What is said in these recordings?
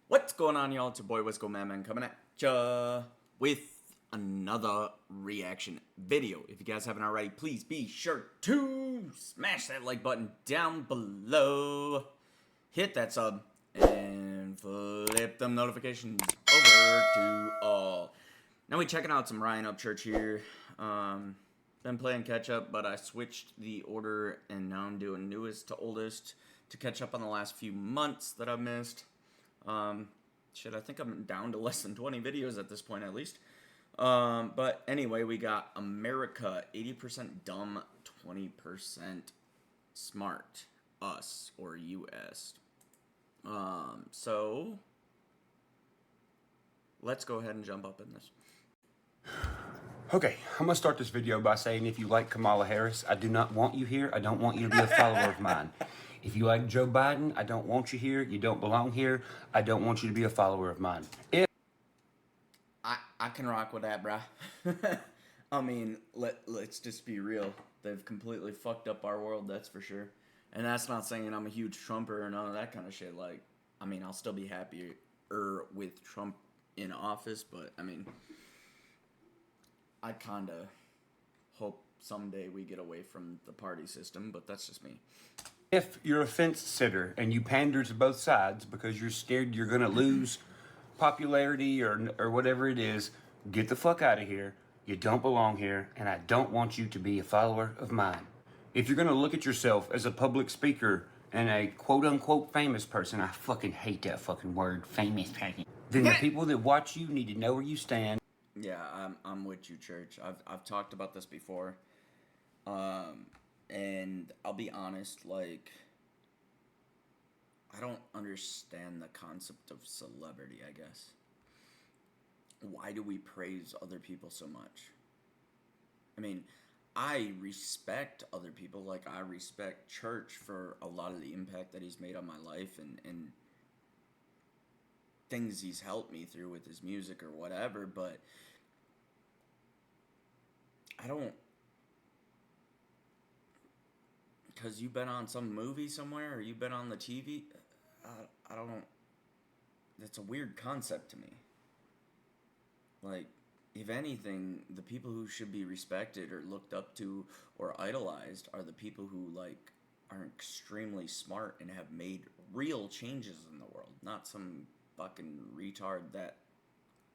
What's going on, y'all? It's your boy Wisco Man coming at ya with another reaction video. If you guys haven't already, please be sure to smash that like button down below, hit that sub, and flip them notifications over to all. Now we checking out some Ryan Upchurch here. Been playing catch up, but I switched the order and now I'm doing newest to oldest to catch up on the last few months that I've missed. Shit, I think I'm down to less than 20 videos at this point, at least. But anyway, we got Amerika, 80% dumb, 20% smart, us, or US. So, let's go ahead and jump up in this. Okay, I'm going to start this video by saying if you like Kamala Harris, I do not want you here. I don't want you to be a follower of mine. If you like Joe Biden, I don't want you here. You don't belong here. I don't want you to be a follower of mine. I can rock with that, bruh. I mean, let's just be real. They've completely fucked up our world, that's for sure. And that's not saying I'm a huge Trumper or none of that kind of shit. Like, I mean, I'll still be happier with Trump in office, but, I mean, I kind of hope someday we get away from the party system, but that's just me. If you're a fence sitter and you pander to both sides because you're scared you're going to lose popularity or whatever it is, get the fuck out of here. You don't belong here, and I don't want you to be a follower of mine. If you're going to look at yourself as a public speaker and a quote-unquote famous person, I fucking hate that fucking word, famous person, then the people that watch you need to know where you stand. Yeah, I'm with you, Church. I've talked about this before. And I'll be honest, like, I don't understand the concept of celebrity, I guess. Why do we praise other people so much? I mean, I respect other people, like I respect Church for a lot of the impact that he's made on my life and things he's helped me through with his music or whatever, but I don't, because you've been on some movie somewhere or you've been on the TV, I don't, that's a weird concept to me. Like, if anything, the people who should be respected or looked up to or idolized are the people who, like, are extremely smart and have made real changes in the world, not some fucking retard that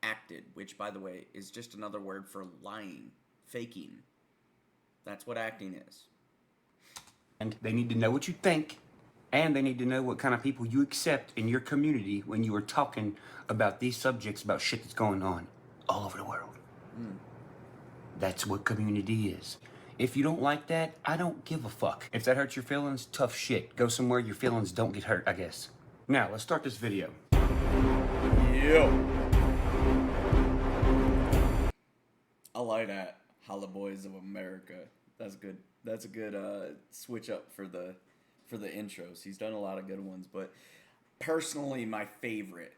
acted, which, by the way, is just another word for lying, faking. That's what acting is. And they need to know what you think, and they need to know what kind of people you accept in your community when you are talking about these subjects, about shit that's going on all over the world. That's what community is. If you don't like that, I don't give a fuck. If that hurts your feelings, tough shit. Go somewhere your feelings don't get hurt, I guess. Now, let's start this video. Yo. I like that. Holla Boys of America. That's good. That's a good switch up for the intros. He's done a lot of good ones, but personally, my favorite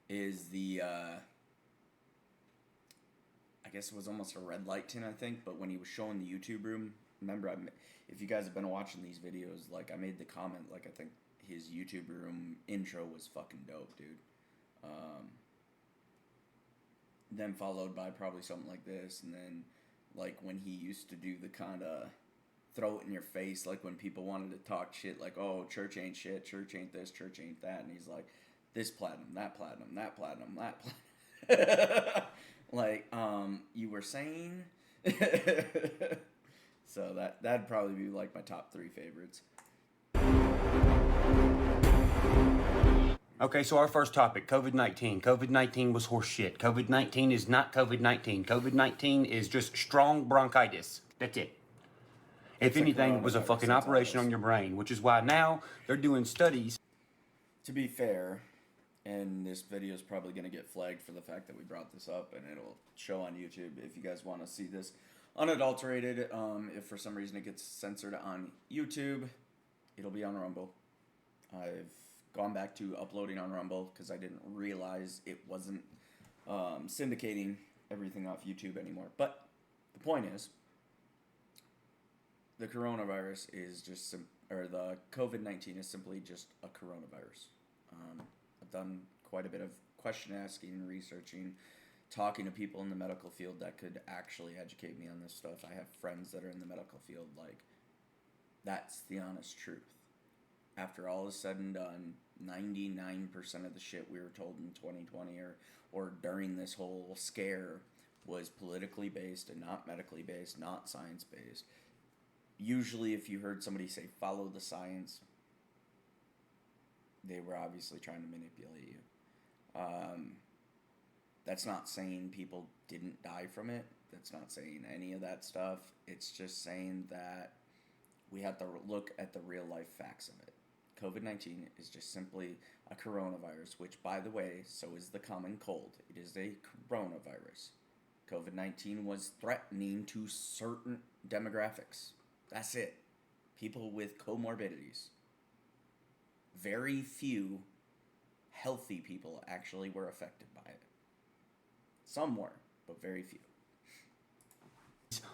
is the I guess it was almost a red light tint, I think, but when he was showing the YouTube room, remember, if you guys have been watching these videos, like, I made the comment, like, I think his YouTube room intro was fucking dope, dude. Then followed by probably something like this, and then, like, when he used to do the kind of throw it in your face, like, when people wanted to talk shit, like, oh, church ain't shit, church ain't this, church ain't that, and he's like, this platinum, that platinum, that platinum, that platinum. Like, you were saying? So that'd probably be, like, my top 3 favorites. Okay, so our first topic, COVID-19. COVID-19 was horseshit. COVID-19 is not COVID-19. COVID-19 is just strong bronchitis. That's it. If anything, it was a fucking operation on your brain, which is why now they're doing studies. To be fair, and this video is probably going to get flagged for the fact that we brought this up, and it'll show on YouTube if you guys want to see this unadulterated. If for some reason it gets censored on YouTube, it'll be on Rumble. I've gone back to uploading on Rumble because I didn't realize it wasn't syndicating everything off YouTube anymore. But the point is, the coronavirus is just, or the COVID-19 is simply just a coronavirus. I've done quite a bit of question asking and researching, talking to people in the medical field that could actually educate me on this stuff. I have friends that are in the medical field. Like, that's the honest truth. After all is said and done, 99% of the shit we were told in 2020 or during this whole scare was politically based and not medically based, not science based. Usually if you heard somebody say follow the science, they were obviously trying to manipulate you. That's not saying people didn't die from it. That's not saying any of that stuff. It's just saying that we have to look at the real life facts of it. COVID-19 is just simply a coronavirus, which, by the way, so is the common cold. It is a coronavirus. COVID-19 was threatening to certain demographics. That's it. People with comorbidities. Very few healthy people actually were affected by it. Some were, but very few.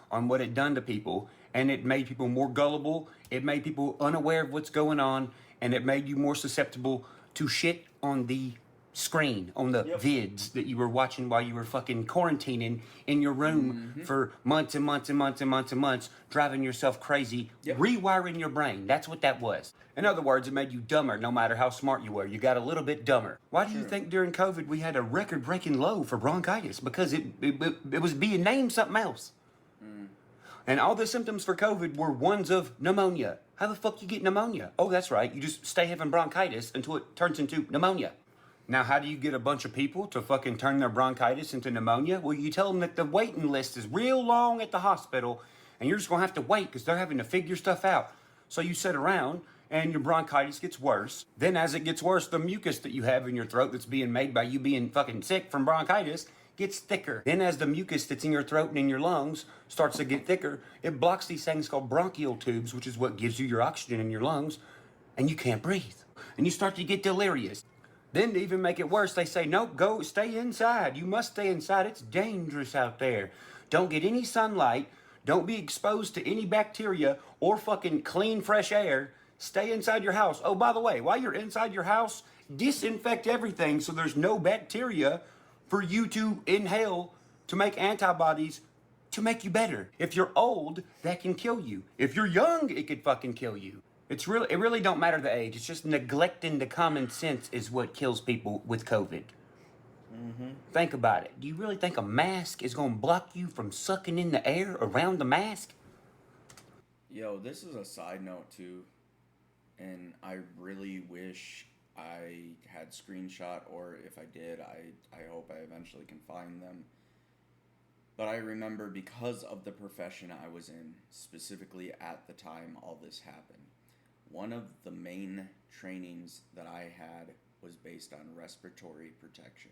On what it done to people, and it made people more gullible, it made people unaware of what's going on, and it made you more susceptible to shit on the screen, on the vids that you were watching while you were fucking quarantining in your room for months and months and months and months and months, driving yourself crazy, rewiring your brain. That's what that was. In other words, it made you dumber no matter how smart you were. You got a little bit dumber. Why do you think during COVID we had a record-breaking low for bronchitis? Because it was being named something else. And all the symptoms for COVID were ones of pneumonia. How the fuck you get pneumonia? Oh, that's right. You just stay having bronchitis until it turns into pneumonia. Now, how do you get a bunch of people to fucking turn their bronchitis into pneumonia? Well, you tell them that the waiting list is real long at the hospital, and you're just going to have to wait because they're having to figure stuff out. So you sit around, and your bronchitis gets worse. Then as it gets worse, the mucus that you have in your throat that's being made by you being fucking sick from bronchitis gets thicker. Then as the mucus that's in your throat and in your lungs starts to get thicker, it blocks these things called bronchial tubes, which is what gives you your oxygen in your lungs, and you can't breathe. And you start to get delirious. Then to even make it worse, they say, nope, go stay inside. You must stay inside. It's dangerous out there. Don't get any sunlight. Don't be exposed to any bacteria or fucking clean, fresh air. Stay inside your house. Oh, by the way, while you're inside your house, disinfect everything so there's no bacteria for you to inhale to make antibodies to make you better. If you're old, that can kill you. If you're young, it could fucking kill you. It really don't matter the age. It's just neglecting the common sense is what kills people with COVID. Think about it. Do you really think a mask is going to block you from sucking in the air around the mask? Yo, this is a side note too, and I really wish I had screenshot, or if I did, I hope I eventually can find them. But I remember, because of the profession I was in, specifically at the time all this happened, one of the main trainings that I had was based on respiratory protection.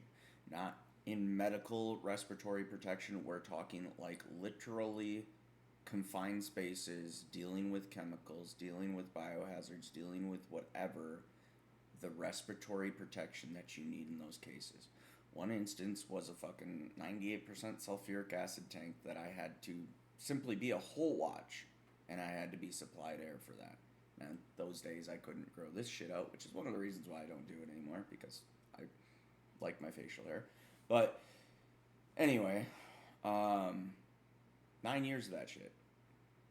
Not in medical respiratory protection, we're talking like literally confined spaces, dealing with chemicals, dealing with biohazards, dealing with whatever, the respiratory protection that you need in those cases. One instance was a fucking 98% sulfuric acid tank that I had to simply be a whole watch, and I had to be supplied air for that. And those days I couldn't grow this shit out, which is one of the reasons why I don't do it anymore, because I like my facial hair. But anyway, 9 years of that shit.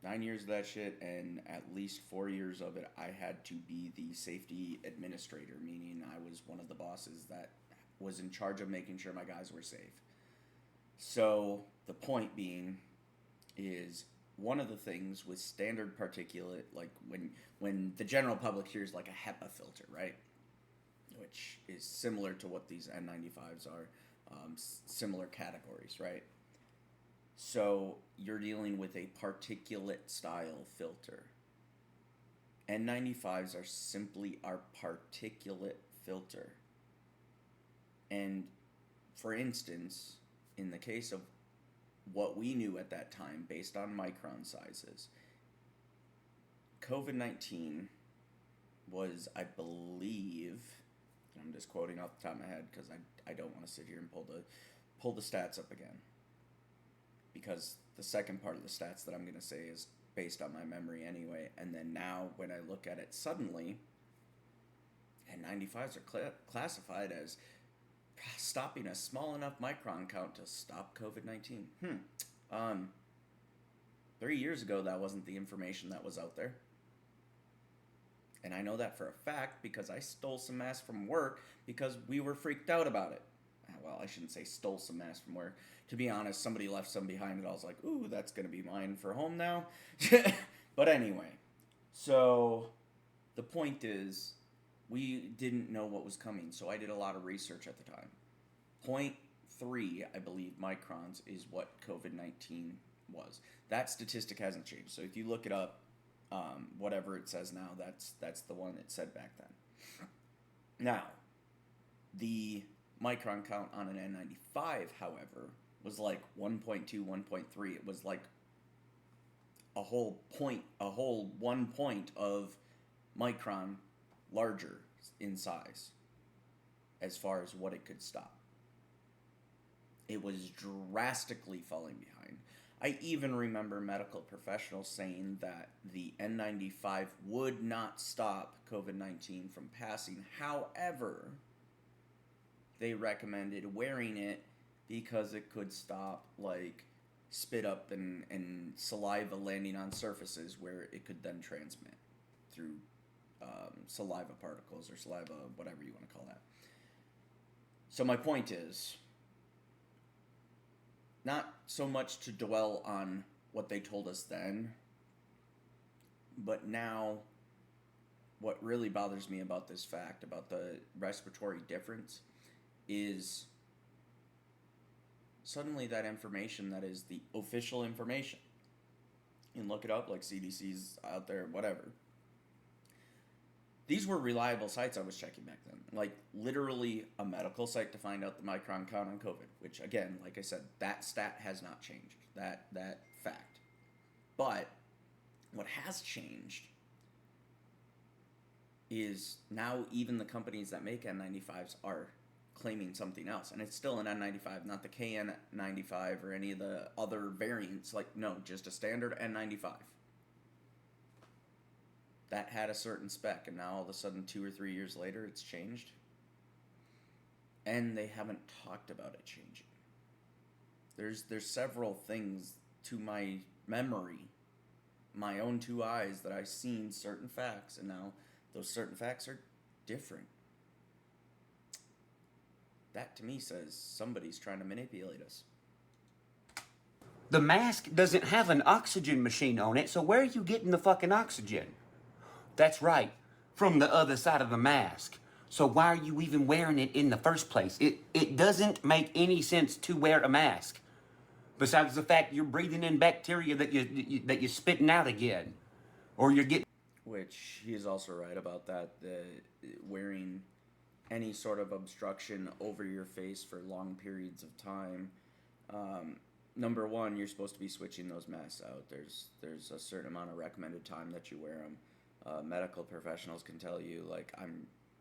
9 years of that shit, and at least 4 years of it, I had to be the safety administrator, meaning I was one of the bosses that was in charge of making sure my guys were safe. So the point being is, one of the things with standard particulate, like when the general public hears like a HEPA filter, right? Which is similar to what these N95s are, similar categories, right? So you're dealing with a particulate style filter. N95s are simply our particulate filter. And for instance, in the case of what we knew at that time based on micron sizes, COVID-19 was, I believe, I'm just quoting off the top of my head because I don't want to sit here and pull the stats up again, because the second part of the stats that I'm going to say is based on my memory anyway. And then now when I look at it suddenly, N95s are classified as stopping a small enough micron count to stop COVID-19. 3 years ago, that wasn't the information that was out there. And I know that for a fact because I stole some masks from work because we were freaked out about it. Well, I shouldn't say stole some masks from work. To be honest, somebody left some behind and I was like, ooh, that's going to be mine for home now. But anyway, so the point is, we didn't know what was coming, so I did a lot of research at the time. 0.3, I believe, microns is what COVID-19 was. That statistic hasn't changed. So if you look it up, whatever it says now, that's the one it said back then. Now, the micron count on an N95, however, was like 1.2, 1.3. It was like a whole 1 point of micron larger in size as far as what it could stop. It was drastically falling behind. I even remember medical professionals saying that the N95 would not stop COVID-19 from passing. However, they recommended wearing it because it could stop, like, spit up and saliva landing on surfaces where it could then transmit through saliva particles or saliva, whatever you want to call that. So my point is, not so much to dwell on what they told us then, but now what really bothers me about this fact, about the respiratory difference, is suddenly that information that is the official information, you can look it up like CDC's out there, whatever. These were reliable sites I was checking back then. Like, literally a medical site to find out the micron count on COVID. Which, again, like I said, that stat has not changed. That fact. But what has changed is now even the companies that make N95s are claiming something else. And it's still an N95, not the KN95 or any of the other variants. Like, no, just a standard N95. That had a certain spec, and now all of a sudden 2 or 3 years later it's changed, and they haven't talked about it changing. There's several things to my memory, my own 2 eyes, that I've seen certain facts, and now those certain facts are different. That to me says somebody's trying to manipulate us. The mask doesn't have an oxygen machine on it, so where are you getting the fucking oxygen? That's right, from the other side of the mask. So why are you even wearing it in the first place? It doesn't make any sense to wear a mask. Besides the fact you're breathing in bacteria that you're spitting out again. Or you're getting... Which, he is also right about that. Wearing any sort of obstruction over your face for long periods of time. Number one, you're supposed to be switching those masks out. There's a certain amount of recommended time that you wear them. Medical professionals can tell you, like,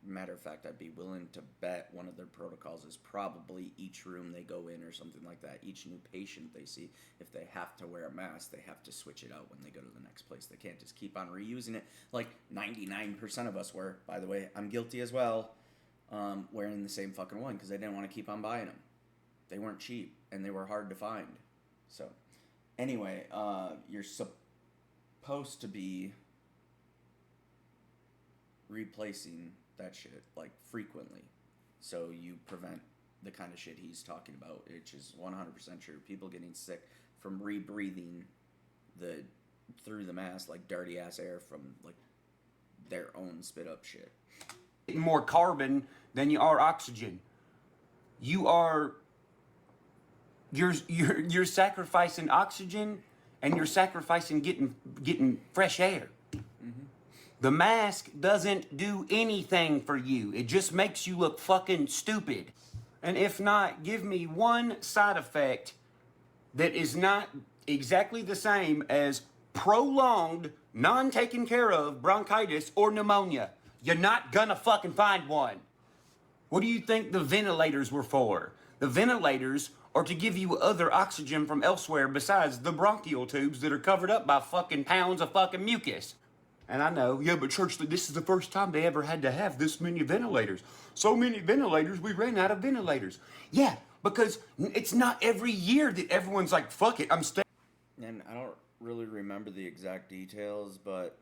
matter of fact, I'd be willing to bet one of their protocols is probably each room they go in or something like that. Each new patient they see, if they have to wear a mask, they have to switch it out when they go to the next place. They can't just keep on reusing it like 99% of us were. By the way, I'm guilty as well, wearing the same fucking one because I didn't want to keep on buying them. They weren't cheap and they were hard to find. So, anyway, you're supposed to be replacing that shit, like, frequently, so you prevent the kind of shit he's talking about, which is 100% true. People getting sick from rebreathing through the mask, like, dirty ass air from, like, their own spit up shit. More carbon than you are oxygen. You're sacrificing oxygen, and you're sacrificing getting fresh air. The mask doesn't do anything for you. It just makes you look fucking stupid. And if not, give me one side effect that is not exactly the same as prolonged, non-taken care of bronchitis or pneumonia. You're not gonna fucking find one. What do you think the ventilators were for? The ventilators are to give you other oxygen from elsewhere besides the bronchial tubes that are covered up by fucking pounds of fucking mucus. And I know, yeah, but church, this is the first time they ever had to have this many ventilators. So many ventilators, we ran out of ventilators. Yeah, because it's not every year that everyone's like, fuck it, I'm staying. And I don't really remember the exact details, but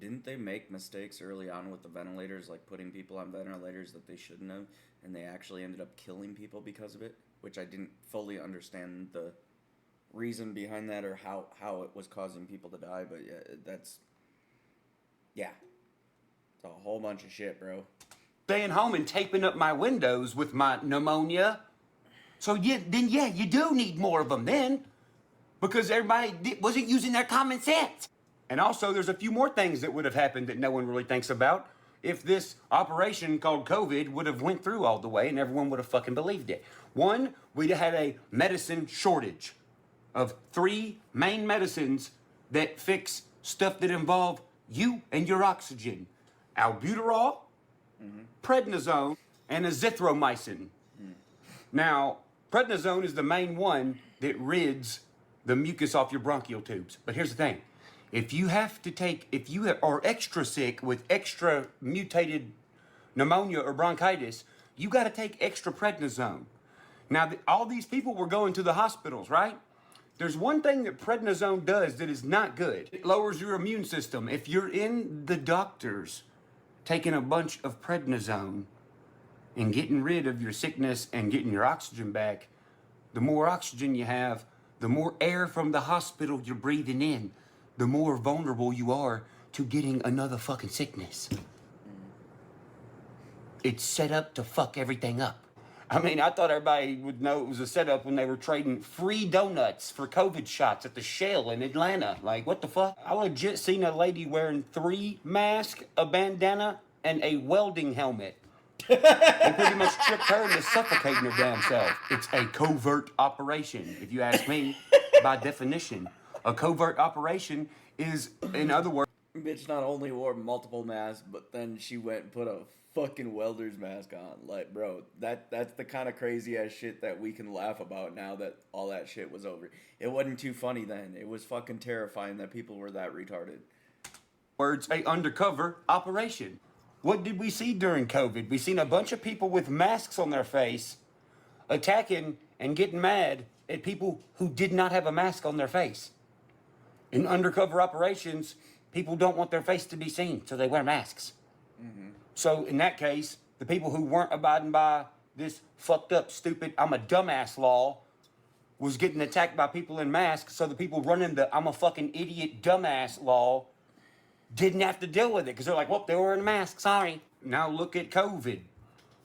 didn't they make mistakes early on with the ventilators, like putting people on ventilators that they shouldn't have, and they actually ended up killing people because of it? Which I didn't fully understand the reason behind that or how it was causing people to die, but yeah, it's a whole bunch of shit, bro. Staying home and taping up my windows with my pneumonia. So you do need more of them then, because everybody wasn't using their common sense. And also, there's a few more things that would have happened that no one really thinks about if this operation called COVID would have went through all the way and everyone would have fucking believed it. One, we'd have had a medicine shortage of 3 main medicines that fix stuff that involve you and your oxygen. Albuterol, prednisone, and azithromycin. Now, prednisone is the main one that rids the mucus off your bronchial tubes. But here's the thing. If you are extra sick with extra mutated pneumonia or bronchitis, you got to take extra prednisone. Now, all these people were going to the hospitals, right? There's one thing that prednisone does that is not good. It lowers your immune system. If you're in the doctors taking a bunch of prednisone and getting rid of your sickness and getting your oxygen back, the more oxygen you have, the more air from the hospital you're breathing in, the more vulnerable you are to getting another fucking sickness. It's set up to fuck everything up. I mean, I thought everybody would know it was a setup when they were trading free donuts for COVID shots at the Shell in Atlanta. Like, what the fuck? I legit seen a lady wearing 3 masks, a bandana, and a welding helmet. They pretty much tricked her into suffocating her damn self. It's a covert operation, if you ask me, by definition. A covert operation is, in other words... Bitch not only wore multiple masks, but then she went and put a fucking welder's mask on. Like, bro, that's the kind of crazy ass shit that we can laugh about now that all that shit was over. It wasn't too funny then. It was fucking terrifying that people were that retarded. Words, a undercover operation. What did we see during COVID? We seen a bunch of people with masks on their face attacking and getting mad at people who did not have a mask on their face. In undercover operations, people don't want their face to be seen, so they wear masks. Mm-hmm. So in that case, the people who weren't abiding by this fucked up, stupid, I'm a dumbass law was getting attacked by people in masks, so the people running the I'm a fucking idiot dumbass law didn't have to deal with it, because they're like, well, they were wearing a mask, sorry. Now look at COVID.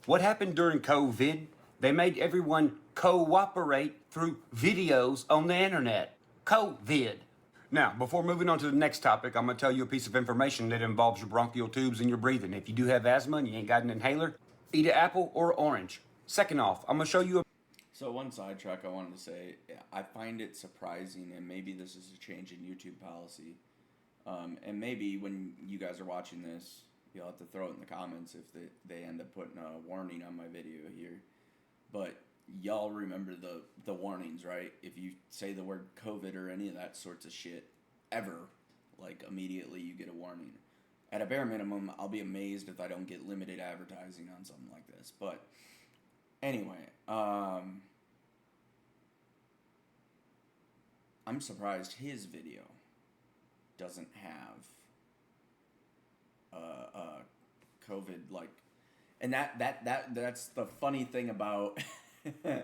What happened during COVID? They made everyone cooperate through videos on the internet. COVID. Now, before moving on to the next topic, I'm going to tell you a piece of information that involves your bronchial tubes and your breathing. If you do have asthma and you ain't got an inhaler, eat an apple or orange. Second off, I'm going to show you a... So one sidetrack I wanted to say, I find it surprising, and maybe this is a change in YouTube policy, and maybe when you guys are watching this, you'll have to throw it in the comments if they end up putting a warning on my video here. But y'all remember the warnings, right? If you say the word COVID or any of that sorts of shit ever, like immediately you get a warning. At a bare minimum, I'll be amazed if I don't get limited advertising on something like this. But anyway, I'm surprised his video doesn't have COVID, like, and that's the funny thing about the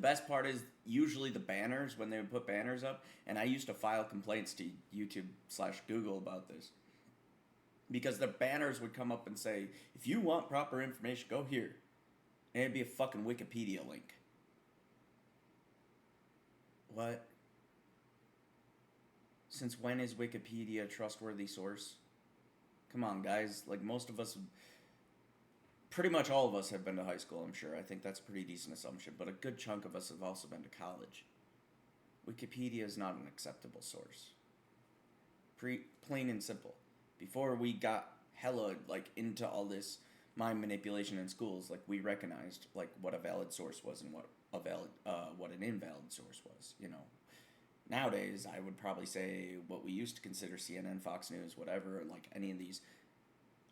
best part is usually the banners, when they would put banners up, and I used to file complaints to YouTube/Google about this, because the banners would come up and say, if you want proper information, go here, and it'd be a fucking Wikipedia link. What? Since when is Wikipedia a trustworthy source? Come on, guys. Like, most of us, pretty much all of us have been to high school, I'm sure. I think that's a pretty decent assumption. But a good chunk of us have also been to college. Wikipedia is not an acceptable source. Plain and simple. Before we got hella, like, into all this mind manipulation in schools, like, we recognized, like, what a valid source was and what an invalid source was, you know. nowadays, I would probably say what we used to consider CNN, Fox News, whatever, like any of these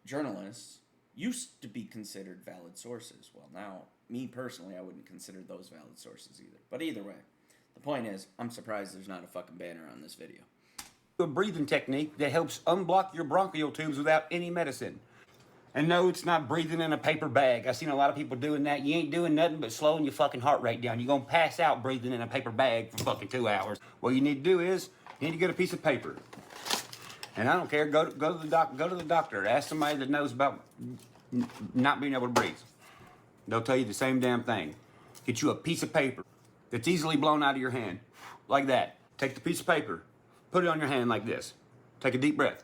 journalists used to be considered valid sources. Well, now, me personally, I wouldn't consider those valid sources either. But either way, the point is, I'm surprised there's not a fucking banner on this video. A breathing technique that helps unblock your bronchial tubes without any medicine. And no, it's not breathing in a paper bag. I've seen a lot of people doing that. You ain't doing nothing but slowing your fucking heart rate down. You're gonna pass out breathing in a paper bag for fucking 2 hours. What you need to do is, you need to get a piece of paper. And I don't care, go to the doctor. Ask somebody that knows about not being able to breathe. They'll tell you the same damn thing. Get you a piece of paper that's easily blown out of your hand. Like that. Take the piece of paper, put it on your hand like this. Take a deep breath.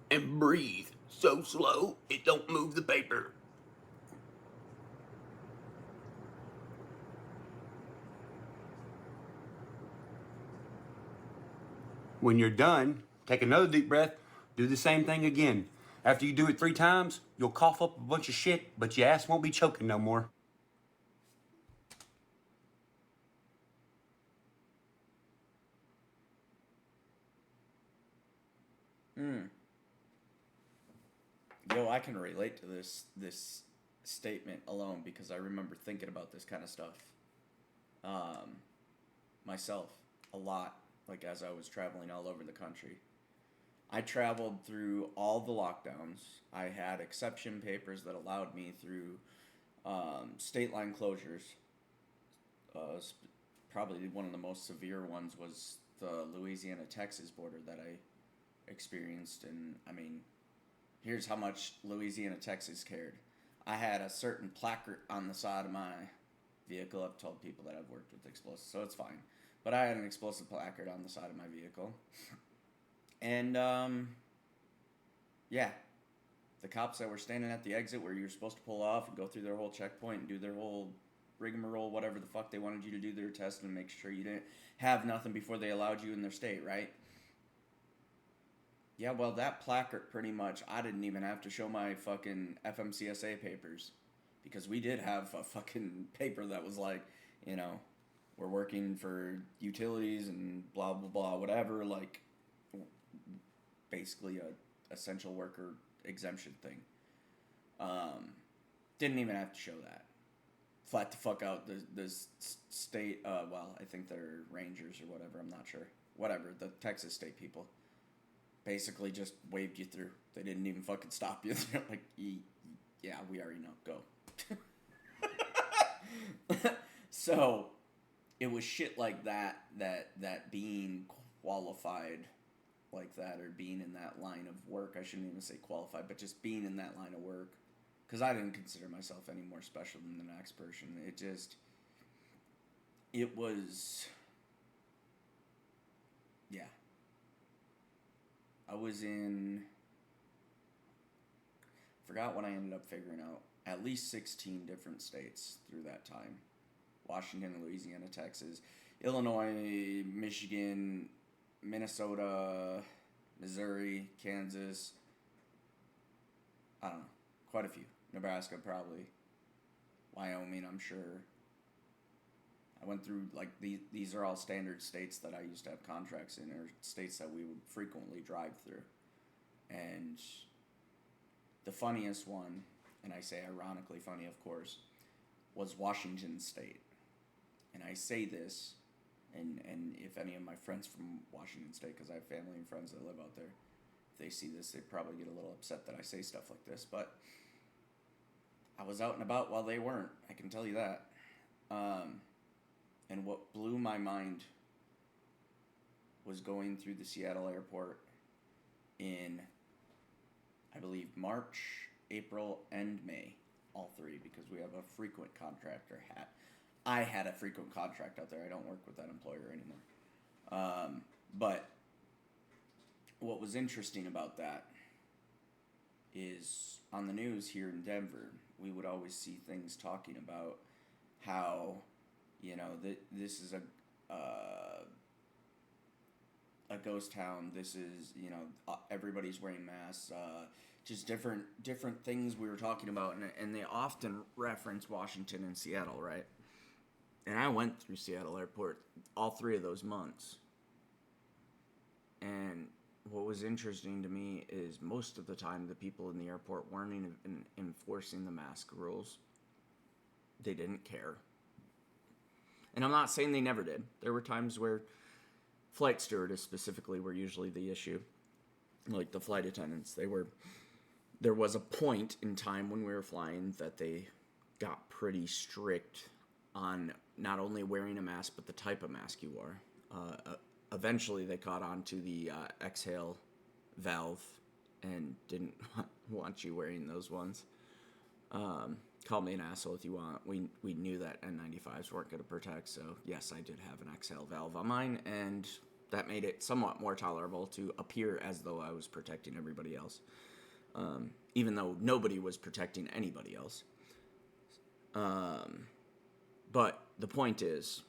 And breathe so slow it don't move the paper. When you're done, take another deep breath, do the same thing again. After you do it 3 times, you'll cough up a bunch of shit, but your ass won't be choking no more. Yo, I can relate to this statement alone because I remember thinking about this kind of stuff myself a lot, like as I was traveling all over the country. I traveled through all the lockdowns. I had exception papers that allowed me through state line closures. Probably one of the most severe ones was the Louisiana-Texas border that I experienced. And I mean, here's how much Louisiana-Texas cared. I had a certain placard on the side of my vehicle. I've told people that I've worked with explosives, so it's fine. But I had an explosive placard on the side of my vehicle. And, yeah, the cops that were standing at the exit where you're supposed to pull off and go through their whole checkpoint and do their whole rigmarole, whatever the fuck they wanted you to do, their test and make sure you didn't have nothing before they allowed you in their state, right? Yeah, well, that placard pretty much, I didn't even have to show my fucking FMCSA papers because we did have a fucking paper that was like, you know, we're working for utilities and blah, blah, blah, whatever, like, basically a essential worker exemption thing. Didn't even have to show that. Flat the fuck out. The state, well, I think they're rangers or whatever, I'm not sure. Whatever, the Texas state people basically just waved you through. They didn't even fucking stop you. They're like, yeah, we already know, go. So, it was shit like that being qualified like that, or being in that line of work, I shouldn't even say qualified, but just being in that line of work, because I didn't consider myself any more special than the next person. It was, yeah. I was in, forgot what I ended up figuring out, at least 16 different states through that time. Washington, Louisiana, Texas, Illinois, Michigan, Minnesota, Missouri, Kansas, I don't know, quite a few. Nebraska probably, Wyoming, I'm sure. I went through, like, these are all standard states that I used to have contracts in, or states that we would frequently drive through. And the funniest one, and I say ironically funny, of course, was Washington State. And I say this, and if any of my friends from Washington State, because I have family and friends that live out there, if they see this, they probably get a little upset that I say stuff like this. But I was out and about while they weren't, I can tell you that. And what blew my mind was going through the Seattle airport in, I believe, March, April, and May. All three, because we have a frequent contractor hat. I had a frequent contract out there. I don't work with that employer anymore. But what was interesting about that is on the news here in Denver, we would always see things talking about how, you know, this is a ghost town. This is, you know, everybody's wearing masks. Just different things we were talking about, and they often reference Washington and Seattle, right? And I went through Seattle Airport all 3 of those months. And what was interesting to me is most of the time the people in the airport weren't even enforcing the mask rules. They didn't care. And I'm not saying they never did. There were times where flight stewardess specifically were usually the issue. Like the flight attendants, there was a point in time when we were flying that they got pretty strict on not only wearing a mask, but the type of mask you wore. Eventually, they caught on to the exhale valve and didn't want you wearing those ones. Call me an asshole if you want. We knew that N95s weren't going to protect, so yes, I did have an exhale valve on mine, and that made it somewhat more tolerable to appear as though I was protecting everybody else, even though nobody was protecting anybody else. But the point is,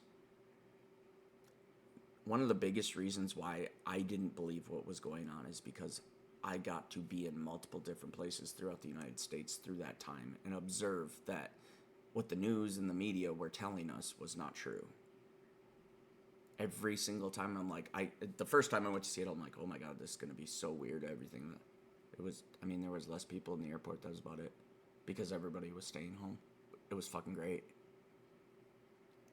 one of the biggest reasons why I didn't believe what was going on is because I got to be in multiple different places throughout the United States through that time and observe that what the news and the media were telling us was not true. Every single time the first time I went to Seattle, I'm like, oh my God, this is going to be so weird. Everything there was less people in the airport. That was about it, because everybody was staying home. It was fucking great.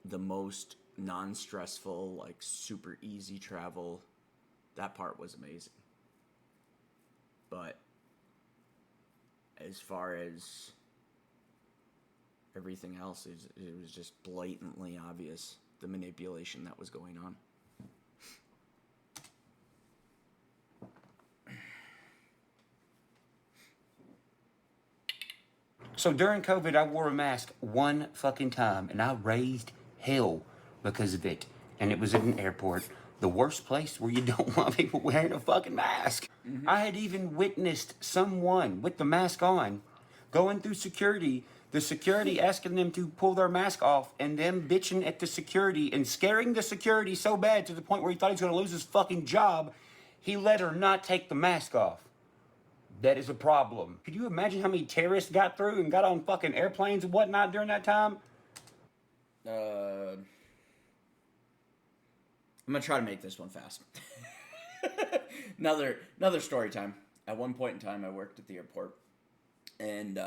The most non-stressful, like super easy travel. That part was amazing. But as far as everything else, it was just blatantly obvious, the manipulation that was going on. So during COVID, I wore a mask one fucking time, and I raised hell because of it. And it was at an airport, the worst place where you don't want people wearing a fucking mask. Mm-hmm. I had even witnessed someone with the mask on going through security, the security asking them to pull their mask off, and them bitching at the security and scaring the security so bad to the point where he thought he was going to lose his fucking job, he let her not take the mask off. That is a problem. Could you imagine how many terrorists got through and got on fucking airplanes and whatnot during that time? I'm gonna try to make this one fast. Another story time. At one point in time, I worked at the airport, and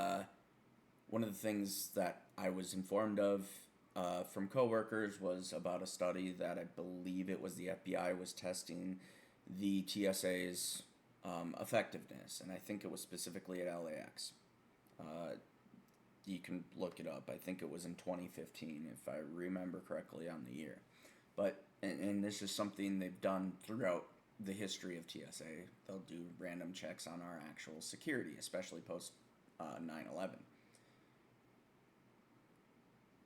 one of the things that I was informed of from coworkers was about a study that I believe it was the FBI was testing the TSA's effectiveness, and I think it was specifically at LAX. You can look it up. I think it was in 2015, if I remember correctly on the year. But and this is something they've done throughout the history of TSA. They'll do random checks on our actual security, especially post 9/11.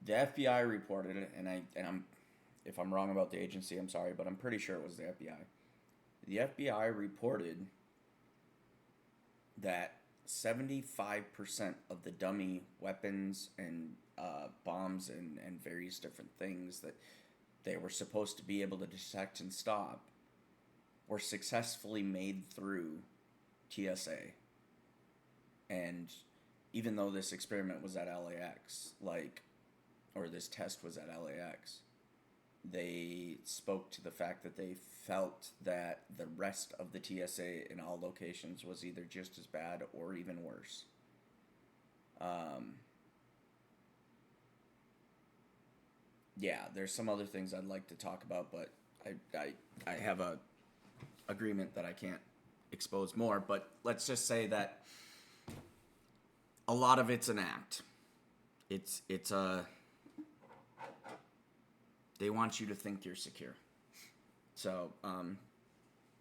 The FBI reported it, and I'm if I'm wrong about the agency, I'm sorry, but I'm pretty sure it was the FBI. The FBI reported that 75% of the dummy weapons and bombs and various different things that they were supposed to be able to detect and stop were successfully made through TSA. And even though this experiment was at LAX, or this test was at LAX, they spoke to the fact that they felt that the rest of the TSA in all locations was either just as bad or even worse. Yeah, there's some other things I'd like to talk about, but I have a agreement that I can't expose more. But let's just say that a lot of it's an act. It's a they want you to think you're secure. So,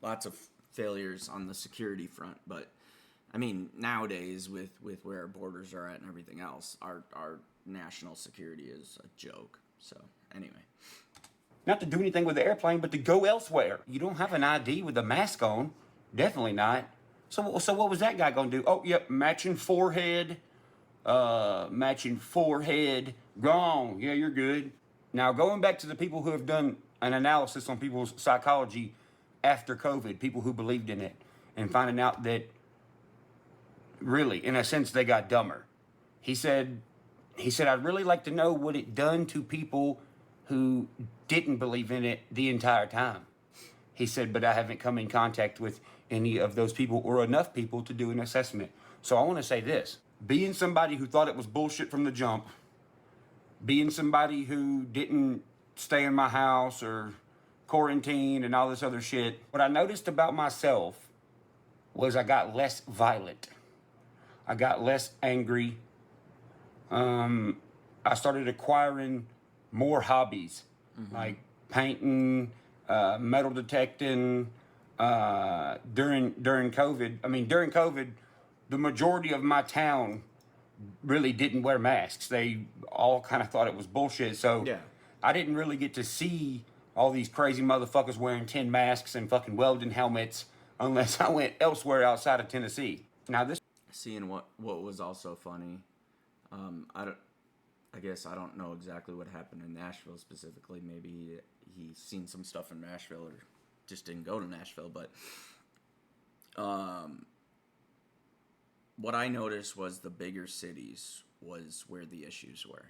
lots of failures on the security front, but I mean, nowadays with where our borders are at and everything else, our national security is a joke. So, anyway. Not to do anything with the airplane, but to go elsewhere. You don't have an ID with a mask on. Definitely not. So what was that guy going to do? Oh, yep, matching forehead. Gone. Yeah, you're good. Now, going back to the people who have done an analysis on people's psychology after COVID, people who believed in it, and finding out that really, in a sense, they got dumber. He said, I'd really like to know what it done to people who didn't believe in it the entire time. He said, but I haven't come in contact with any of those people or enough people to do an assessment. So I want to say this. Being somebody who thought it was bullshit from the jump, being somebody who didn't stay in my house or quarantine and all this other shit, what I noticed about myself was I got less violent. I got less angry. I started acquiring more hobbies, like painting, metal detecting. During COVID, during COVID, the majority of my town really didn't wear masks. They all kind of thought it was bullshit. So Yeah. I didn't really get to see all these crazy motherfuckers wearing 10 masks and fucking welding helmets unless I went elsewhere outside of Tennessee. Now this. Seeing what was also funny, I guess I don't know exactly what happened in Nashville specifically. Maybe he's seen some stuff in Nashville or just didn't go to Nashville. But what I noticed was the bigger cities was where the issues were.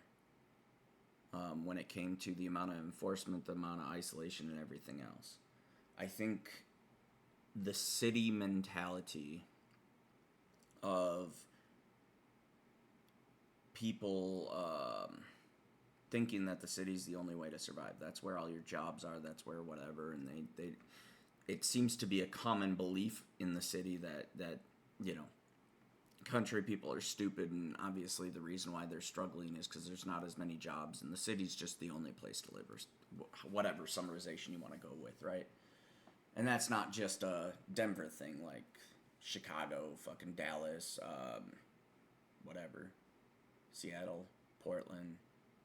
When it came to the amount of enforcement, the amount of isolation, and everything else. I think the city mentality of people thinking that the city's the only way to survive. That's where all your jobs are. That's where whatever. And it seems to be a common belief in the city that country people are stupid, and obviously the reason why they're struggling is because there's not as many jobs, and the city's just the only place to live, or whatever summarization you want to go with, right? And that's not just a Denver thing, like Chicago, fucking Dallas, whatever, Seattle, Portland.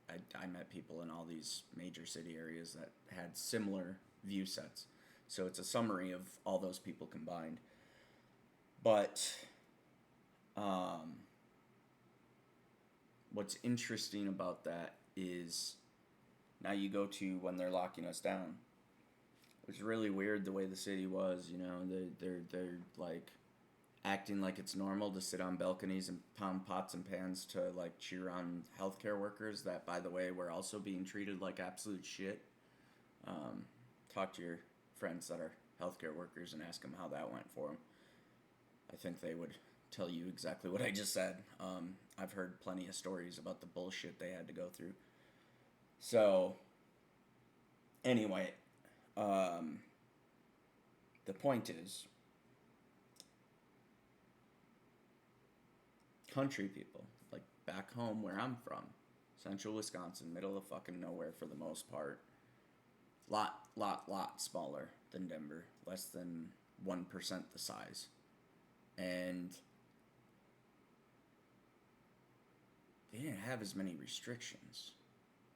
I met people in all these major city areas that had similar view sets. So it's a summary of all those people combined. But what's interesting about that is now you go to when they're locking us down. It was really weird the way the city was, they're like acting like it's normal to sit on balconies and pound pots and pans to like cheer on healthcare workers that, by the way, were also being treated like absolute shit. Talk to your friends that are healthcare workers and ask them how that went for them. I think they would tell you exactly what I just said. I've heard plenty of stories about the bullshit they had to go through. So, anyway, the point is, country people, like back home where I'm from, central Wisconsin, middle of fucking nowhere for the most part, lot smaller than Denver, less than 1% the size. And they didn't have as many restrictions.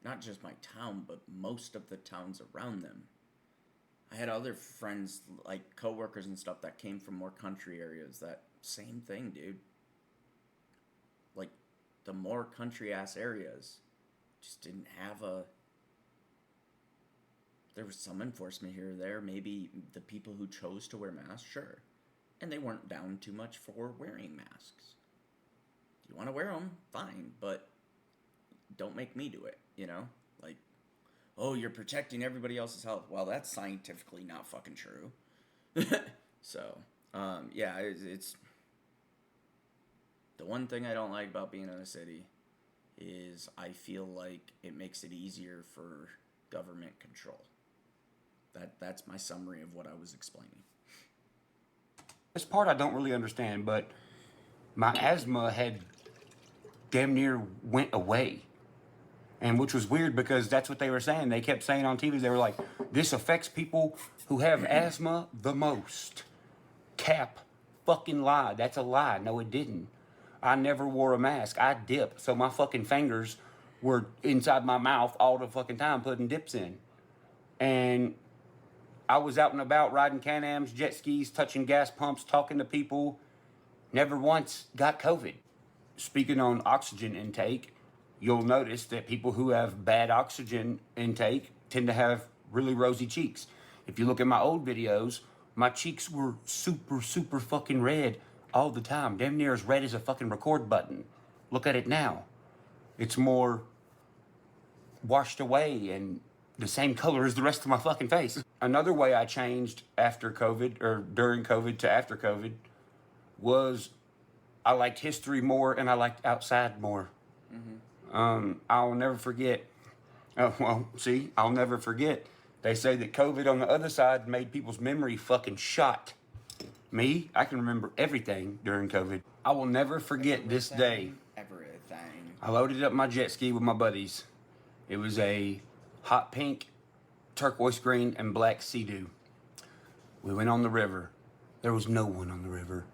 Not just my town, but most of the towns around them. I had other friends, like coworkers and stuff, that came from more country areas. That same thing, dude. Like, the more country-ass areas just didn't have a... There was some enforcement here or there. Maybe the people who chose to wear masks, sure. And they weren't down too much for wearing masks. You want to wear them, fine, but don't make me do it, Like, oh, you're protecting everybody else's health. Well, that's scientifically not fucking true. So, yeah, it's... The one thing I don't like about being in a city is I feel like it makes it easier for government control. That's my summary of what I was explaining. This part I don't really understand, but my asthma had damn near went away. And which was weird because that's what they were saying. They kept saying on TV, they were like, this affects people who have asthma the most. Cap. Fucking lie. That's a lie. No, it didn't. I never wore a mask. I dipped, so my fucking fingers were inside my mouth all the fucking time putting dips in. And I was out and about riding Can-Ams, jet skis, touching gas pumps, talking to people. Never once got COVID. Speaking on oxygen intake, you'll notice that people who have bad oxygen intake tend to have really rosy cheeks. If you look at my old videos, my cheeks were super, super fucking red all the time. Damn near as red as a fucking record button. Look at it now. It's more washed away and the same color as the rest of my fucking face. Another way I changed after COVID, or during COVID to after COVID, was I liked history more and I liked outside more. I'll never forget. I'll never forget. They say that COVID on the other side made people's memory fucking shot. Me, I can remember everything during COVID. I will never forget this day. Everything. I loaded up my jet ski with my buddies. It was a hot pink, turquoise green, and black Sea-Doo. We went on the river. There was no one on the river.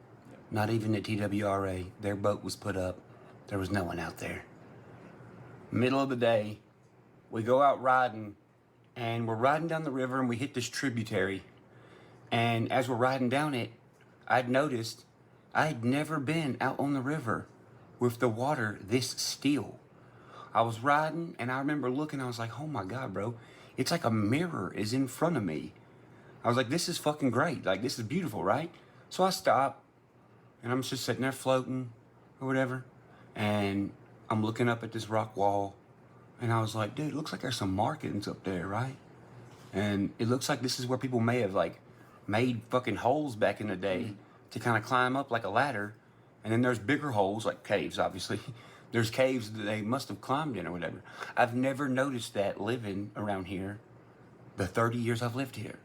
Not even the TWRA. Their boat was put up. There was no one out there. Middle of the day, we go out riding, and we're riding down the river, and we hit this tributary. And as we're riding down it, I'd noticed I'd never been out on the river with the water this still. I was riding, and I remember looking, I was like, oh my God, bro. It's like a mirror is in front of me. I was like, this is fucking great. Like, this is beautiful, right? So I stop, and I'm just sitting there floating or whatever, and I'm looking up at this rock wall, and I was like, dude, it looks like there's some markings up there, right? And it looks like this is where people may have, like, made fucking holes back in the day to kind of climb up like a ladder. And then there's bigger holes, like caves, obviously. There's caves that they must have climbed in or whatever. I've never noticed that living around here the 30 years I've lived here.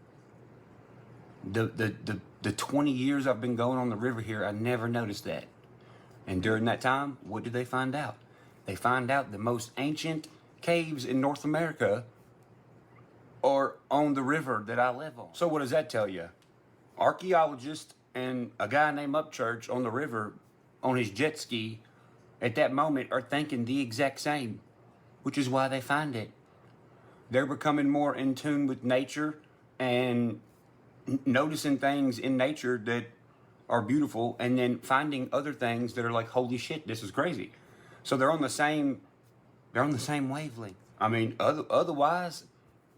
The 20 years I've been going on the river here, I never noticed that. And during that time, what did they find out? They find out the most ancient caves in North America are on the river that I live on. So what does that tell you? Archaeologists and a guy named Upchurch on the river on his jet ski at that moment are thinking the exact same, which is why they find it. They're becoming more in tune with nature and noticing things in nature that are beautiful, and then finding other things that are like, holy shit, this is crazy. So they're on the same wavelength. I mean, otherwise,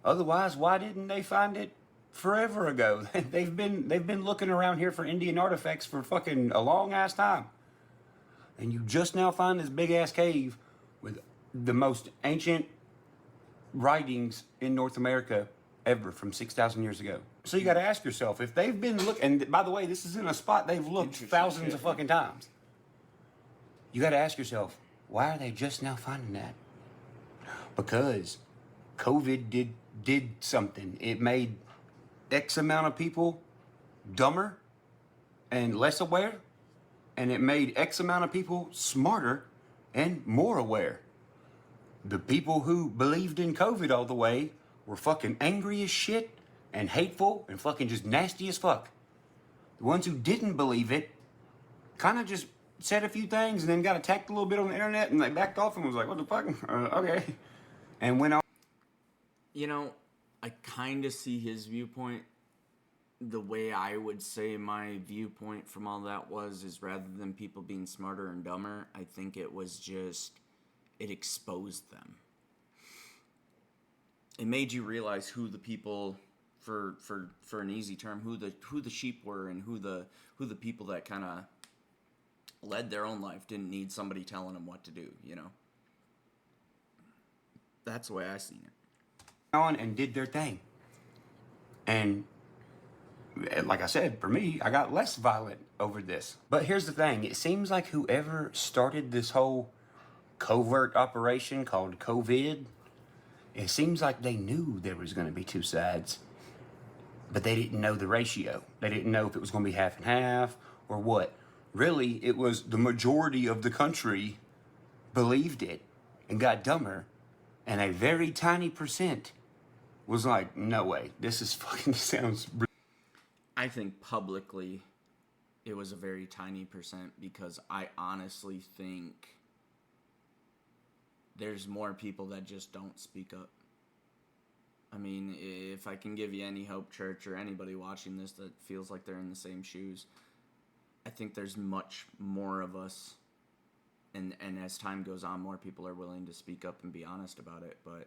why didn't they find it forever ago? they've been looking around here for Indian artifacts for fucking a long ass time. And you just now find this big ass cave with the most ancient writings in North America ever from 6,000 years ago. So you got to ask yourself, if they've been looking, and by the way, this is in a spot they've looked thousands of fucking times. You got to ask yourself, why are they just now finding that? Because COVID did something. It made X amount of people dumber and less aware, and it made X amount of people smarter and more aware. The people who believed in COVID all the way were fucking angry as shit and hateful and fucking just nasty as fuck. The ones who didn't believe it kind of just said a few things and then got attacked a little bit on the internet, and they backed off and was like, what the fuck? Okay. And went on. You know, I kind of see his viewpoint. The way I would say my viewpoint from all that is rather than people being smarter and dumber, I think it was just, it exposed them. It made you realize who the people, for an easy term, who the sheep were, and who the people that kind of led their own life didn't need somebody telling them what to do, you know? That's the way I seen it. On and did their thing. And like I said, for me, I got less violent over this. But here's the thing. It seems like whoever started this whole covert operation called COVID, it seems like they knew there was going to be two sides, but they didn't know the ratio. They didn't know if it was going to be half and half or what. Really, it was the majority of the country believed it and got dumber, and a very tiny percent was like, no way, this is fucking sounds... I think publicly it was a very tiny percent, because I honestly think there's more people that just don't speak up. I mean, if I can give you any hope, church, or anybody watching this that feels like they're in the same shoes, I think there's much more of us, and as time goes on, more people are willing to speak up and be honest about it. But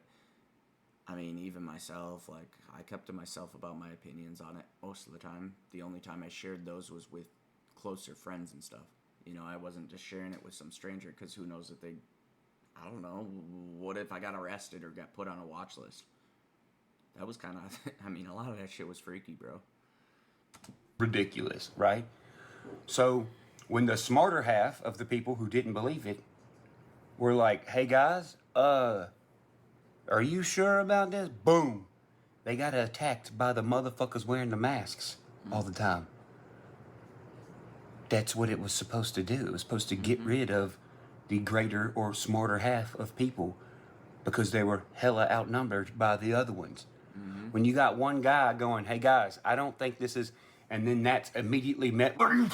I mean, even myself, like, I kept to myself about my opinions on it most of the time. The only time I shared those was with closer friends and stuff. You know, I wasn't just sharing it with some stranger, because who knows if they, I don't know, what if I got arrested or got put on a watch list? that was kind of, I mean, a lot of that shit was freaky, bro. Ridiculous, right? So when the smarter half of the people who didn't believe it were like, hey guys, are you sure about this? Boom. They got attacked by the motherfuckers wearing the masks all the time. That's what it was supposed to do. It was supposed to get rid of the greater or smarter half of people because they were hella outnumbered by the other ones. When you got one guy going, hey guys, I don't think this is, and then that's immediately met, what are you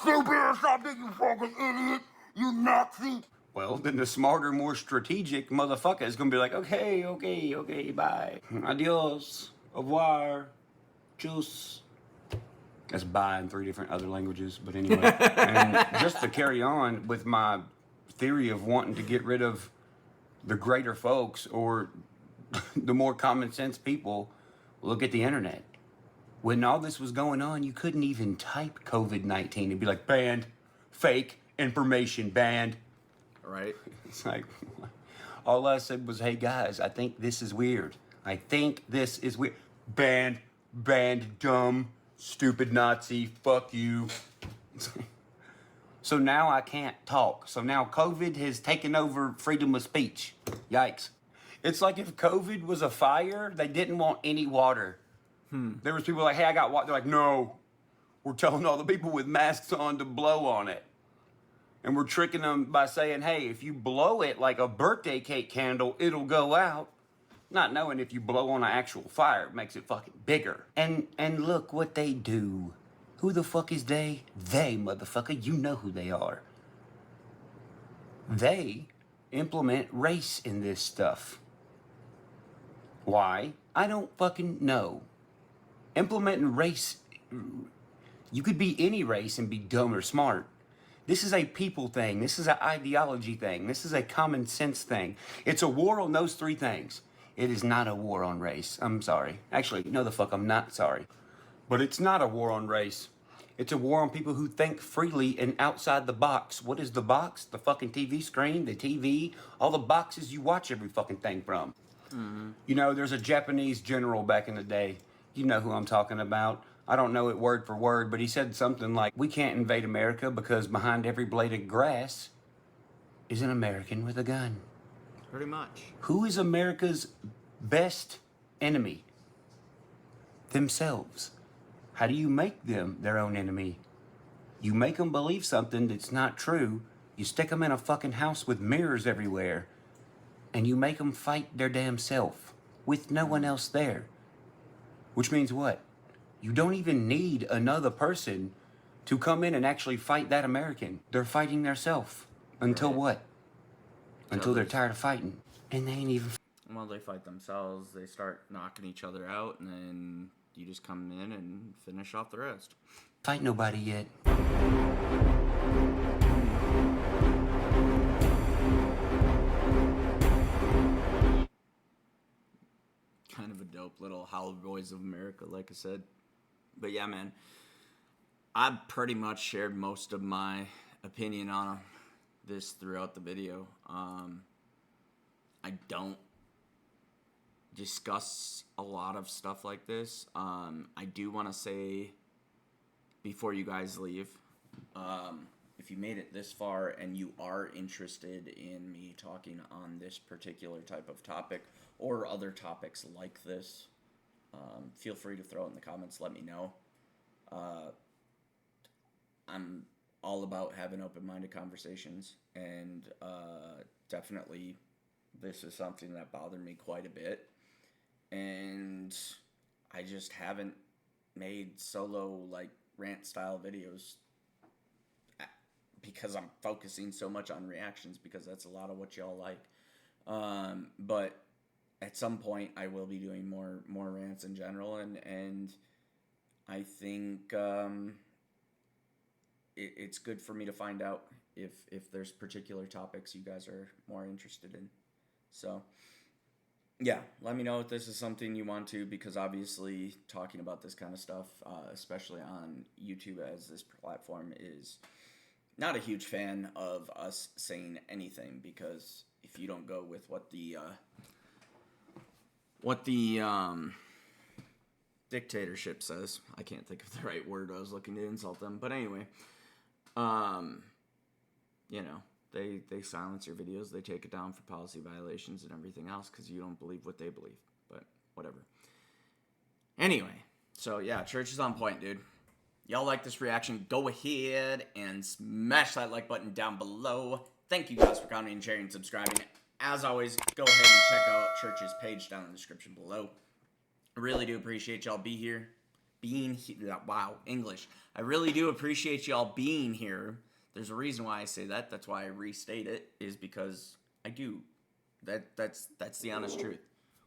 stupid, stop it, you fucking idiot, you Nazi. Well, then the smarter, more strategic motherfucker is gonna be like, okay, bye. Adios, au revoir, tschüss. That's bye in 3 different other languages, but anyway. And just to carry on with my theory of wanting to get rid of the greater folks or the more common sense people, look at the internet. When all this was going on, you couldn't even type COVID-19. It'd be like, banned, fake, information, banned. Right? It's like, all I said was, hey guys, I think this is weird. I think this is weird. Banned, dumb, stupid Nazi, fuck you. So now I can't talk. So now COVID has taken over freedom of speech. Yikes. It's like if COVID was a fire, they didn't want any water. There was people like, hey, I got water. They're like, no. We're telling all the people with masks on to blow on it. And we're tricking them by saying, hey, if you blow it like a birthday cake candle, it'll go out. Not knowing if you blow on an actual fire, it makes it fucking bigger. And look what they do. Who the fuck is they? They, motherfucker. You know who they are. They implement race in this stuff. Why? I don't fucking know. Implementing race, you could be any race and be dumb or smart. This is a people thing. This is an ideology thing. This is a common sense thing. It's a war on those 3 things. It is not a war on race. I'm sorry. Actually, no the fuck, I'm not sorry. But it's not a war on race. It's a war on people who think freely and outside the box. What is the box? The fucking TV screen, the TV, all the boxes you watch every fucking thing from. You know, there's a Japanese general back in the day. You know who I'm talking about. I don't know it word for word, but he said something like, we can't invade America because behind every blade of grass is an American with a gun. Pretty much. Who is America's best enemy? Themselves. How do you make them their own enemy? You make them believe something that's not true. You stick them in a fucking house with mirrors everywhere. And you make them fight their damn self with no one else there. Which means what? You don't even need another person to come in and actually fight that American. They're fighting their self. Until Right. what? Until they're tired of fighting. And they ain't even... Well, they fight themselves, they start knocking each other out, and then you just come in and finish off the rest. fight nobody yet. Kind of a dope little Howl Boys of America, like I said. But yeah, man, I pretty much shared most of my opinion on this throughout the video. I don't discuss a lot of stuff like this. I do want to say, before you guys leave, if you made it this far and you are interested in me talking on this particular type of topic or other topics like this, feel free to throw it in the comments. Let me know. I'm all about having open-minded conversations, and definitely this is something that bothered me quite a bit, and I just haven't made solo like rant style videos because I'm focusing so much on reactions, because that's a lot of what y'all like. But at some point I will be doing more rants in general, and I think it's good for me to find out if there's particular topics you guys are more interested in. So yeah, let me know if this is something you want to, because obviously talking about this kind of stuff, especially on YouTube, as this platform is not a huge fan of us saying anything, because if you don't go with what the what the dictatorship says. I can't think of the right word. I was looking to insult them, but anyway, you know, they silence your videos. They take it down for policy violations and everything else because you don't believe what they believe. But whatever. Anyway, so yeah, church is on point, dude. Y'all like this reaction? Go ahead and smash that like button down below. Thank you guys for commenting, sharing, and subscribing. As always, go ahead and check out Church's page down in the description below. I really do appreciate y'all being here. Wow, English. I really do appreciate y'all being here. There's a reason why I say that. That's why I restate it, is because I do. That's the honest truth.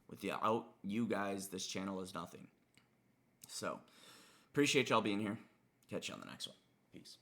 Without you guys, this channel is nothing. So, appreciate y'all being here. Catch you on the next one. Peace.